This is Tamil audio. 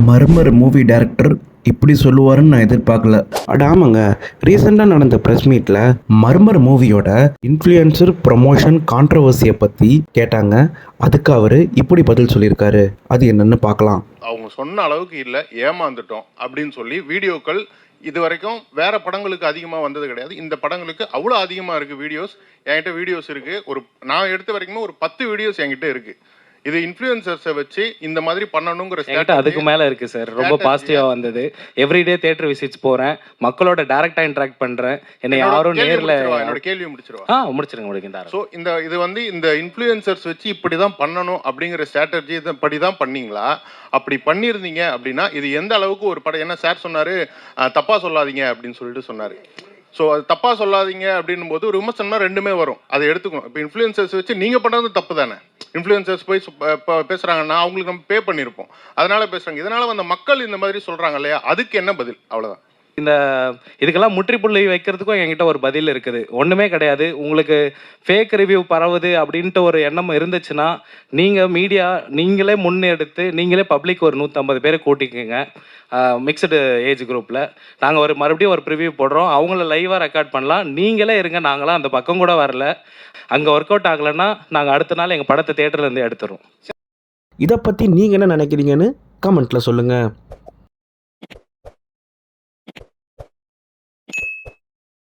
மர்மர் மூவி டைரக்டர் இப்படி சொல்லுவாருன்னு நான் எதிர்பார்க்கல. ஆமாங்க, ரீசெண்டாக நடந்த ப்ரெஸ் மீட்டில் மர்மர் மூவியோட இன்ஃப்ளூயன்சர் ப்ரமோஷன் கான்ட்ரவர்சியை பற்றி கேட்டாங்க. அதுக்கு அவர் இப்படி பதில் சொல்லியிருக்காரு. அது என்னன்னு பார்க்கலாம். அவங்க சொன்ன அளவுக்கு இல்லை, ஏமாந்துட்டோம் அப்படின்னு சொல்லி வீடியோக்கள் இது வரைக்கும் வேற படங்களுக்கு அதிகமாக வந்தது கிடையாது. இந்த படங்களுக்கு அவ்வளோ அதிகமாக இருக்குது வீடியோஸ். என்கிட்ட வீடியோஸ் இருக்குது. நான் எடுத்த வரைக்குமே ஒரு 10 வீடியோஸ் என்கிட்ட இருக்குது. இது இன்ஃப்ளூயன்சர்ஸை வச்சு இந்த மாதிரி பண்ணணுங்கிற அதுக்கு மேல இருக்கு சார். ரொம்ப பாசிட்டிவா வந்தது. எவ்ரிடே தியேட்டர் விசிட்ஸ் போறேன், மக்களோட டைரக்டா இன்டராக்ட் பண்றேன். என்னை யாரும் நேர்ல என்னோட கேள்வி முடிச்சிருவா. சோ இது வந்து இந்த இன்ஃப்ளூயன்சர்ஸ் வச்சு இப்படிதான் பண்ணணும் அப்படிங்கிற ஸ்ட்ராட்டஜி படிதான் பண்ணீங்களா? அப்படி பண்ணியிருந்தீங்க அப்படின்னா இது எந்த அளவுக்கு ஒரு படம், என்ன சார் சொன்னாரு, தப்பா சொல்லாதீங்க அப்படின்னு சொல்லிட்டு சொன்னாரு. ஸோ அது தப்பாக சொல்லாதீங்க அப்படின்னும் போது ஒரு விமர்சனம்னா ரெண்டுமே வரும், அதை எடுத்துக்கணும். இப்போ இன்ஃப்ளூயன்சர்ஸ் வச்சு நீங்கள் பண்ணுறது தப்பு தானே. இன்ஃப்ளூயன்சர்ஸ் போய் பேசுகிறாங்கன்னா அவங்களுக்கு நம்ம பே பண்ணியிருப்போம், அதனால பேசுகிறாங்க. இதனால் வந்து மக்கள் இந்த மாதிரி சொல்கிறாங்க இல்லையா, அதுக்கு என்ன பதில்? அவ்வளோதான். இதுக்கெல்லாம் முற்றுப்புள்ளி வைக்கிறதுக்கும் என்கிட்ட ஒரு பதில் இருக்குது. ஒன்றுமே கிடையாது. உங்களுக்கு ஃபேக் ரிவ்யூ பரவுது அப்படின்ட்டு ஒரு எண்ணம் இருந்துச்சுன்னா நீங்கள் மீடியா நீங்களே முன்னெடுத்து நீங்களே பப்ளிக் ஒரு 150 பேரை கூட்டிக்கோங்க. மிக்சடு ஏஜ் குரூப்பில் நாங்கள் மறுபடியும் ஒரு ப்ரிவ்யூ போடுறோம். அவங்கள லைவாக ரெக்கார்ட் பண்ணலாம். நீங்களே இருங்க, நாங்களாம் அந்த பக்கம் கூட வரல. அங்கே ஒர்க் அவுட் ஆகலைன்னா நாங்கள் அடுத்த நாள் எங்கள் படத்தை தேட்டர்லேருந்து எடுத்துறோம். இதை பற்றி நீங்கள் என்ன நினைக்கிறீங்கன்னு கமெண்ட்டில் சொல்லுங்கள்.